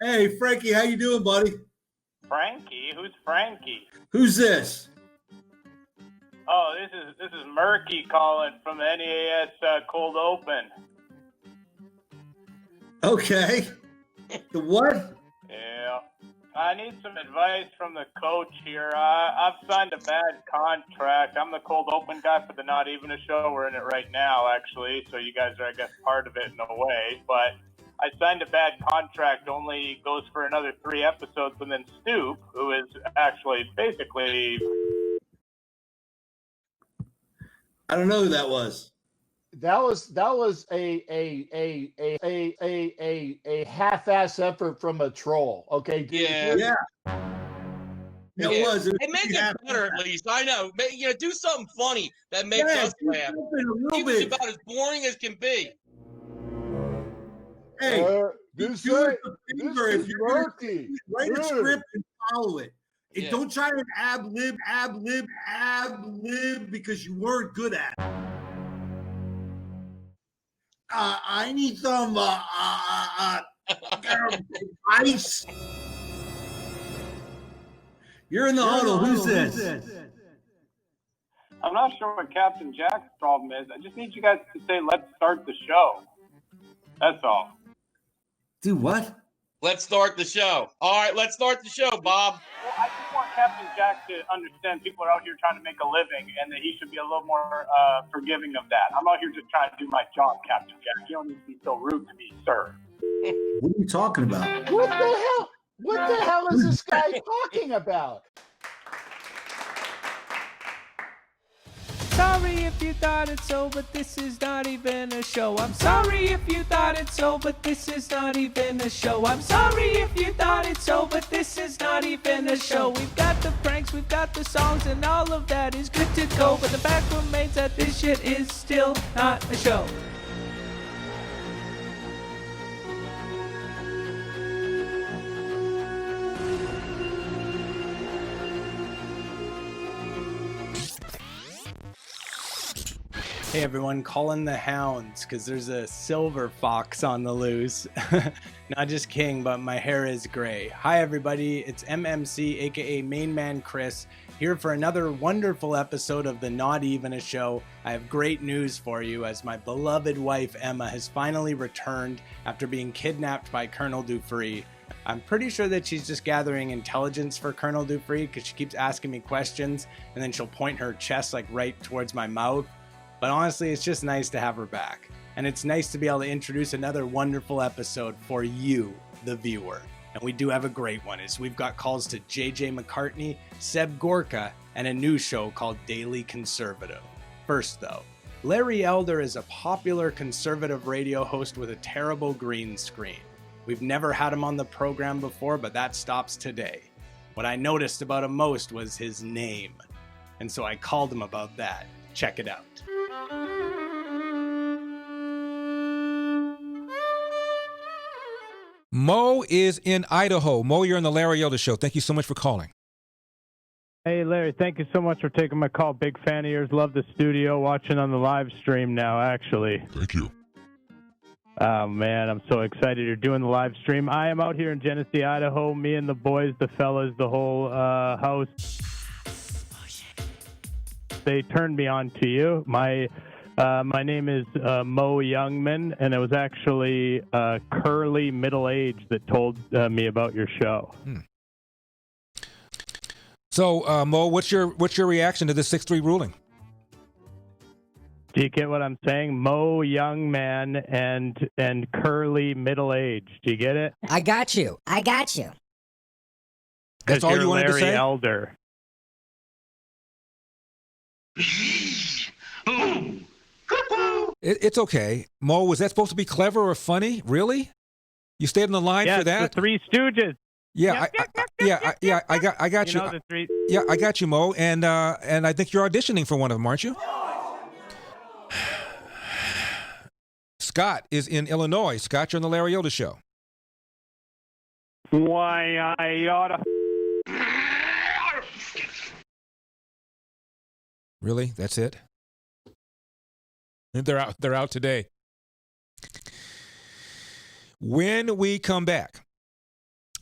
Hey, Frankie, how you doing, buddy? Frankie? Who's Frankie? Who's this? Oh, this is Murky calling from NEAS Cold Open. Okay. The what? Yeah. I need some advice from the coach here. I've signed a bad contract. I'm the Cold Open guy for the Not Even a Show. We're in it right now, actually, so you guys are, I guess, part of it in a way. But I signed a bad contract, only goes for another 3 episodes, and then Stoop, who is actually basically... I don't know who that was. That was a half-ass effort from a troll. Okay. Yeah. It was. It makes it better at least. I know. Do something funny that makes us laugh. He was about as boring as can be. Hey, this is Murky. Write a script and follow it. Yeah. Don't try to ab lib because you weren't good at it. I need some advice. You're in the huddle. Who's this? I'm not sure what Captain Jack's problem is. I just need you guys to say, let's start the show. That's all. Do what? Let's start the show. All right, let's start the show, Bob. Well, I just want Captain Jack to understand people are out here trying to make a living and that he should be a little more forgiving of that. I'm out here just trying to do my job, Captain Jack. You don't need to be so rude to me, sir. What are you talking about? What the hell? What the hell is this guy talking about? Sorry if you thought it so, but this is not even a show. I'm sorry if you thought it so, but this is not even a show. I'm sorry if you thought it so, but this is not even a show. We've got the pranks, we've got the songs, and all of that is good to go. But the fact remains that this shit is still not a show. Hey everyone, calling the hounds because there's a silver fox on the loose. Not just king, but my hair is gray. Hi everybody, it's MMC aka Main Man Chris here for another wonderful episode of the Not Even a Show. I have great news for you as my beloved wife Emma has finally returned after being kidnapped by Colonel Dufree. I'm pretty sure that she's just gathering intelligence for Colonel Dufree because she keeps asking me questions and then she'll point her chest like right towards my mouth. But honestly, it's just nice to have her back. And it's nice to be able to introduce another wonderful episode for you, the viewer. And we do have a great one, as we've got calls to JJ Mccartney, Seb Gorka, and a new show called Daily Conservative. First though, Larry Elder is a popular conservative radio host with a terrible green screen. We've never had him on the program before, but that stops today. What I noticed about him most was his name. And so I called him about that. Check it out. Mo is in Idaho. Mo, you're on the Larry Elder Show. Thank you so much for calling. Hey, Larry, thank you so much for taking my call. Big fan of yours. Love the studio. Watching on the live stream now, actually. Thank you. Oh, man, I'm so excited you're doing the live stream. I am out here in Genesee, Idaho. Me and the boys, the fellas, the whole house. They turned me on to you. My name is Mo Youngman, and it was actually Curly Middle Age that told me about your show. So, Mo, what's your reaction to this 6-3 ruling? Do you get what I'm saying? Mo Youngman and Curly Middle Age. Do you get it? I got you. That's all you wanted Larry to say? Elder. It's okay. Mo, was that supposed to be clever or funny? Really? You stayed on the line for that? The Three Stooges. Yeah, I got you. The three... Yeah, I got you, Mo, and I think you're auditioning for one of them, aren't you? Scott is in Illinois. Scott, you're on the Larry Elder Show. Why, I oughta... Really? That's it? They're out today. When we come back,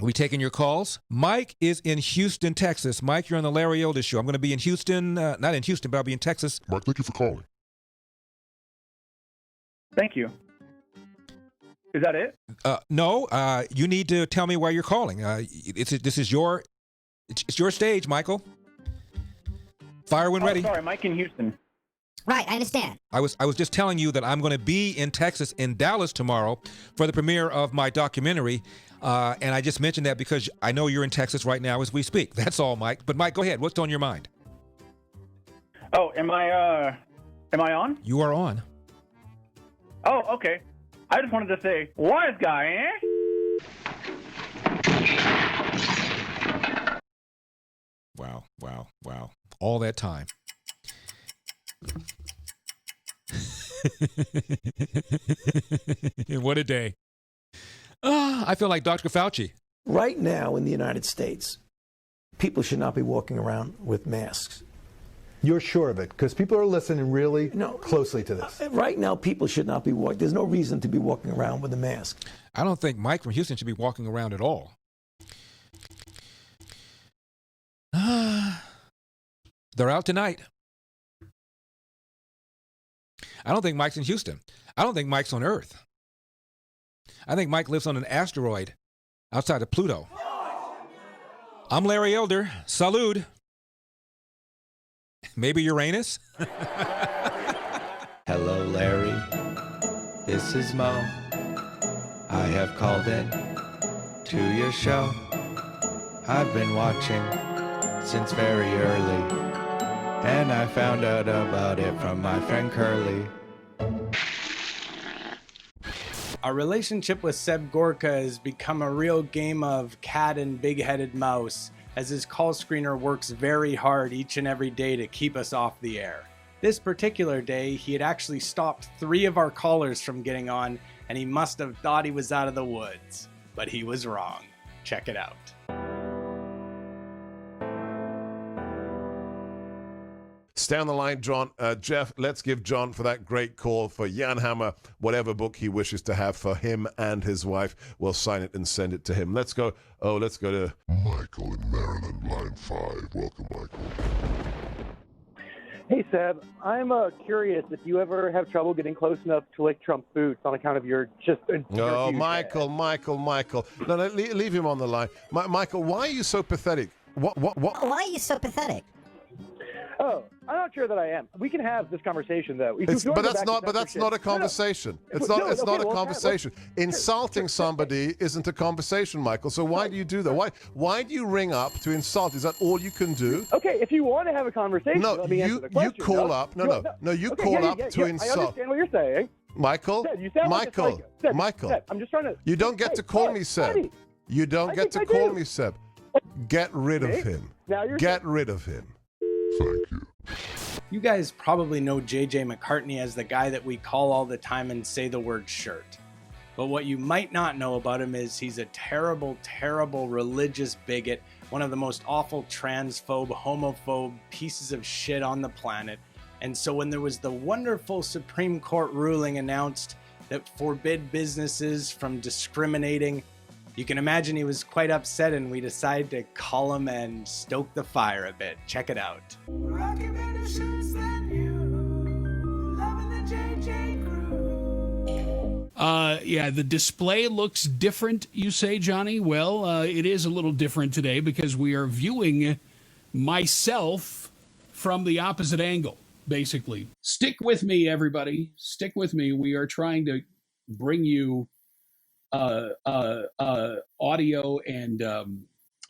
Are we taking your calls? Mike is in Houston, Texas. Mike, you're on the Larry Elder Show. I'm going to be in Houston, not in Houston, but I'll be in Texas. Mike, thank you for calling. Thank you. Is that it? No, you need to tell me why you're calling. It's your stage, Michael. Fire when ready. Sorry, Mike in Houston. Right, I understand. I was just telling you that I'm going to be in Texas, in Dallas tomorrow for the premiere of my documentary, and I just mentioned that because I know you're in Texas right now as we speak. That's all, Mike. But Mike, go ahead. What's on your mind? Oh, am I on? You are on. Oh, okay. I just wanted to say, wise guy, eh? Wow. All that time. What a day. I feel like Dr. Fauci. Right now in the United States, people should not be walking around with masks. You're sure of it? Because people are listening really closely to this. Right now, people should not be walking. There's no reason to be walking around with a mask. I don't think Mike from Houston should be walking around at all. They're out tonight. I don't think Mike's in Houston. I don't think Mike's on Earth. I think Mike lives on an asteroid outside of Pluto. I'm Larry Elder. Salud. Maybe Uranus? Hello, Larry. This is Mo. I have called in to your show. I've been watching since very early, and I found out about it from my friend Curly. Our relationship with Seb Gorka has become a real game of cat and big-headed mouse, as his call screener works very hard each and every day to keep us off the air. This particular day, he had actually stopped 3 of our callers from getting on, and he must have thought he was out of the woods. But he was wrong. Check it out. Stay on the line, John. Jeff, let's give John for that great call for Jan Hammer, whatever book he wishes to have for him and his wife. We'll sign it and send it to him. Let's go to Michael in Maryland, line 5. Welcome, Michael. Hey, Seb. I'm curious if you ever have trouble getting close enough to lick Trump's boots on account of your just... Oh, Michael. No, leave him on the line. Michael, why are you so pathetic? What? Why are you so pathetic? Oh, I'm not sure that I am. We can have this conversation, though. But that's not a conversation. It's not a conversation. Insulting somebody isn't a conversation, Michael. So why do you do that? Why do you ring up to insult? Is that all you can do? Okay, if you want to have a conversation, let me answer the question. You call up. You call up to insult. I understand what you're saying. Michael, Seb, you sound like Michael, Seb, I'm just trying to... You don't get to call me Seb. You don't get to call me Seb. Get rid of him. Get rid of him. Thank you. You guys probably know JJ Mccartney as the guy that we call all the time and say the word shirt. But what you might not know about him is he's a terrible, terrible religious bigot, one of the most awful transphobe, homophobe pieces of shit on the planet. And so when there was the wonderful Supreme Court ruling announced that forbid businesses from discriminating, you can imagine he was quite upset, and we decided to call him and stoke the fire a bit. Check it out. Yeah, the display looks different, you say, Johnny? Well, it is a little different today because we are viewing myself from the opposite angle, basically. Stick with me, everybody. Stick with me. We are trying to bring you audio and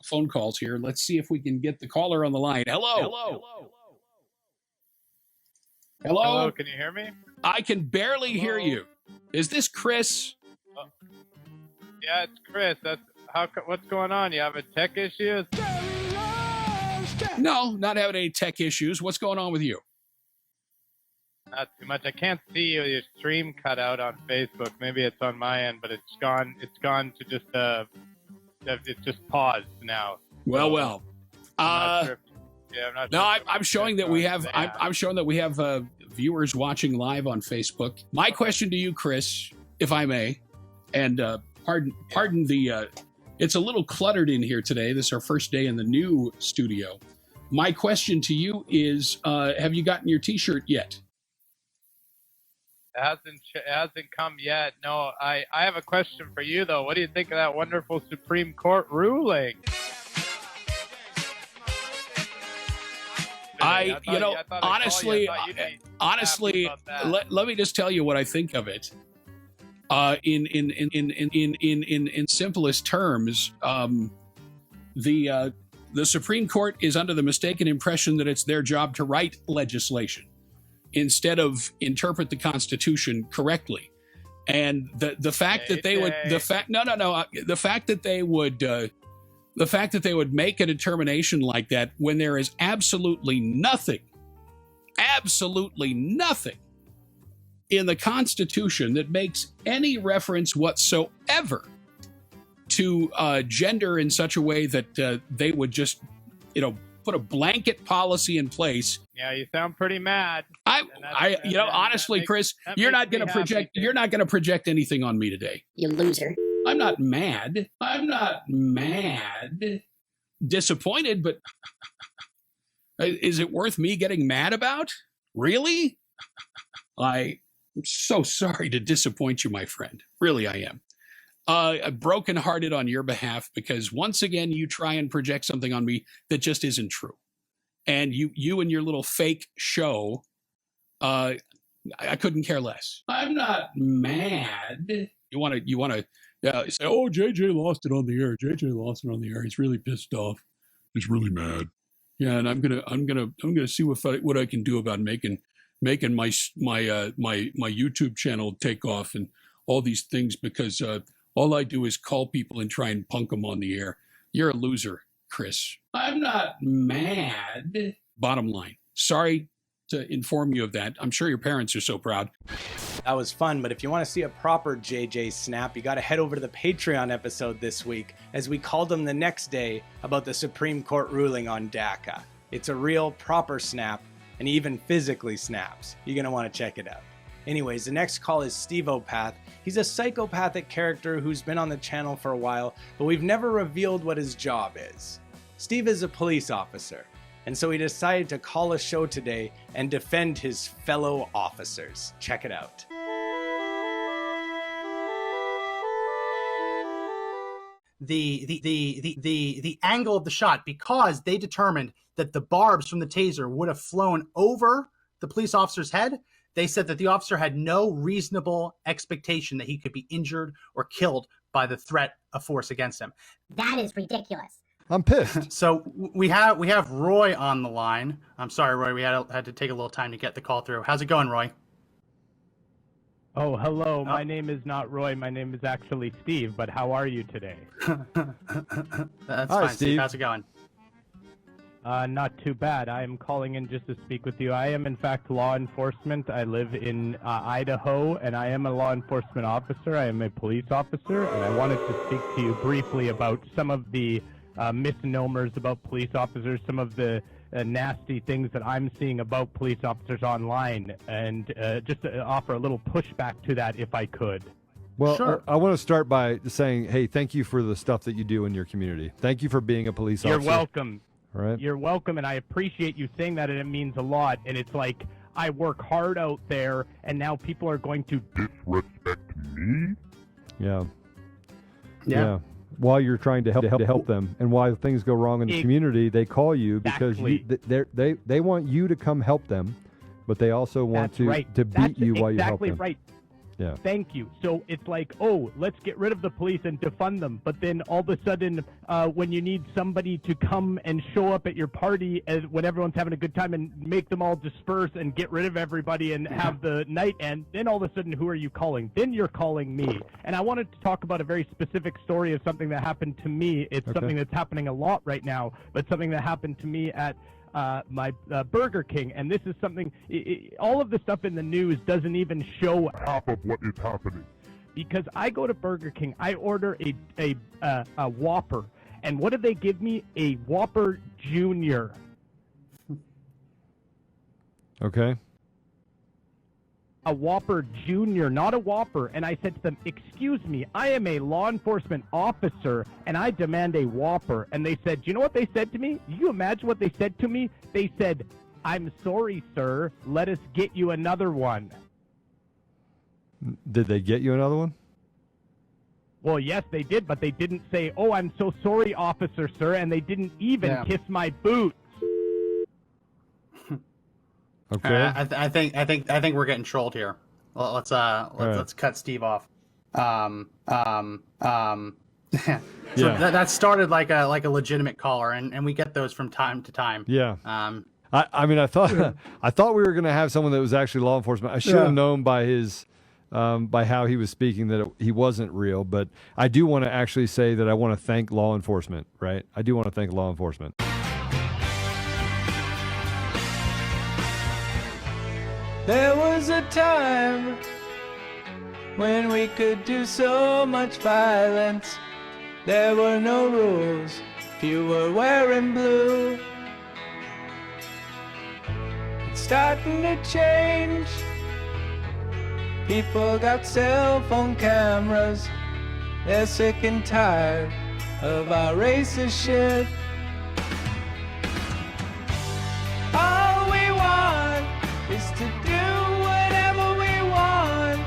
phone calls here. Let's see if we can get the caller on the line. Hello. Hello, can you hear me? I can barely hear you. Is this Chris? Yeah, it's Chris. What's going on? You having tech issues? No, not having any tech issues. What's going on with you? Not too much. I can't see you. Your stream cut out on Facebook. Maybe it's on my end, but it's gone. It's gone to just it's just paused now. Well. I'm not sure. I'm showing that we have. I'm showing that we have viewers watching live on Facebook. My question to you, Chris, if I may, and pardon the It's a little cluttered in here today. This is our first day in the new studio. My question to you is, have you gotten your T-shirt yet? It hasn't come yet. No, I have a question for you, though. What do you think of that wonderful Supreme Court ruling? Honestly, let me just tell you what I think of it. In simplest terms, the Supreme Court is under the mistaken impression that it's their job to write legislation instead of interpret the Constitution correctly. And the fact that they would the fact that they would make a determination like that when there is absolutely nothing in the Constitution that makes any reference whatsoever to gender in such a way that they would just, put a blanket policy in place. Yeah, you sound pretty mad. Honestly, Chris, you're not going to project anything on me today. You loser. I'm not mad. Disappointed, but is it worth me getting mad about? Really? I'm so sorry to disappoint you, my friend. Really, I am. Brokenhearted on your behalf because once again you try and project something on me that just isn't true, and you and your little fake show. I couldn't care less. I'm not mad. You want to say, oh, JJ lost it on the air. JJ lost it on the air. He's really pissed off. He's really mad. Yeah, and I'm gonna see what I can do about making my YouTube channel take off and all these things because all I do is call people and try and punk them on the air. You're a loser, Chris. I'm not mad. Bottom line. Sorry to inform you of that. I'm sure your parents are so proud. That was fun, but if you want to see a proper JJ snap, you got to head over to the Patreon episode this week, as we called them the next day about the Supreme Court ruling on DACA. It's a real, proper snap, and he even physically snaps. You're going to want to check it out. Anyways, the next call is Steve Opath. He's a psychopathic character who's been on the channel for a while, but we've never revealed what his job is. Steve is a police officer, and so he decided to call a show today and defend his fellow officers. Check it out. The angle of the shot, because they determined that the barbs from the taser would have flown over the police officer's head. They said that the officer had no reasonable expectation that he could be injured or killed by the threat of force against him. That is ridiculous. I'm pissed. So we have Roy on the line. I'm sorry, Roy. We had to take a little time to get the call through. How's it going, Roy? Oh, hello. My name is not Roy. My name is actually Steve. But how are you today? That's Hi, fine, Steve. How's it going? Not too bad. I am calling in just to speak with you. I am, in fact, law enforcement. I live in Idaho, and I am a law enforcement officer. I am a police officer, and I wanted to speak to you briefly about some of the misnomers about police officers, some of the nasty things that I'm seeing about police officers online, and just to offer a little pushback to that if I could. Well, Sure. I want to start by saying, hey, thank you for the stuff that you do in your community. Thank you for being a police officer. You're welcome. All right. You're welcome, and I appreciate you saying that, and it means a lot. And it's like, I work hard out there, and now people are going to disrespect me? Yeah. While you're trying to help them, and while things go wrong in the community, they call you because they want you to come help them, but they also want to beat you while you help them. Exactly right. Yeah. Thank you. So it's like, oh, let's get rid of the police and defund them. But then all of a sudden, when you need somebody to come and show up at your party when everyone's having a good time and make them all disperse and get rid of everybody and have the night end, then all of a sudden, who are you calling? Then you're calling me. And I wanted to talk about a very specific story of something that happened to me. It's something that's happening a lot right now, but something that happened to me at my Burger King, and this is something, all of the stuff in the news doesn't even show half of what is happening. Because I go to Burger King, I order a Whopper, and what do they give me? A Whopper Junior. Okay. a Whopper Junior, not a Whopper. And I said to them, excuse me, I am a law enforcement officer and I demand a Whopper. And they said, do you know what they said to me? You imagine what they said to me? They said, I'm sorry, sir. Let us get you another one. Did they get you another one? Well, yes, they did, but they didn't say, oh, I'm so sorry, officer, sir. And they didn't even kiss my boots. Okay. I think we're getting trolled here. Well, let's cut Steve off. So that started like a legitimate caller, and we get those from time to time. Yeah. I mean, I thought we were going to have someone that was actually law enforcement. I should have known by his by how he was speaking that he wasn't real. But I do want to actually say that I want to thank law enforcement. Right? I do want to thank law enforcement. There was a time when we could do so much violence. There were no rules if you were wearing blue. It's starting to change. People got cell phone cameras. They're sick and tired of our racist shit. All we want is to do whatever we want.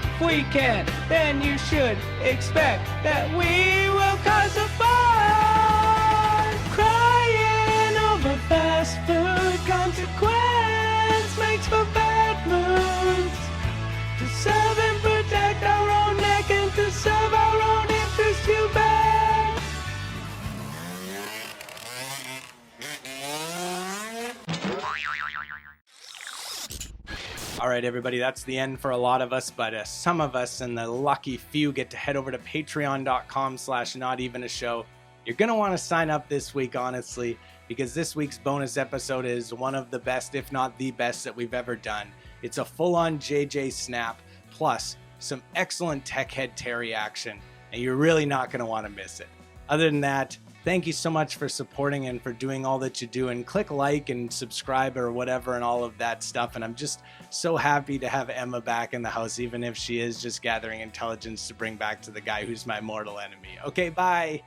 If we can't, then you should expect that we will cause a fire. Crying over fast food consequence makes for bad moods. To serve and protect our own neck and to serve our own interest, you bet. All right, everybody, that's the end for a lot of us, but some of us and the lucky few get to head over to patreon.com/notevenashow. You're going to want to sign up this week, honestly, because this week's bonus episode is one of the best, if not the best, that we've ever done. It's a full-on JJ snap, plus some excellent Tech Head Terry action, and you're really not going to want to miss it. Other than that, thank you so much for supporting and for doing all that you do, and click like and subscribe or whatever and all of that stuff. And I'm just so happy to have Emma back in the house, even if she is just gathering intelligence to bring back to the guy who's my mortal enemy. Okay, bye.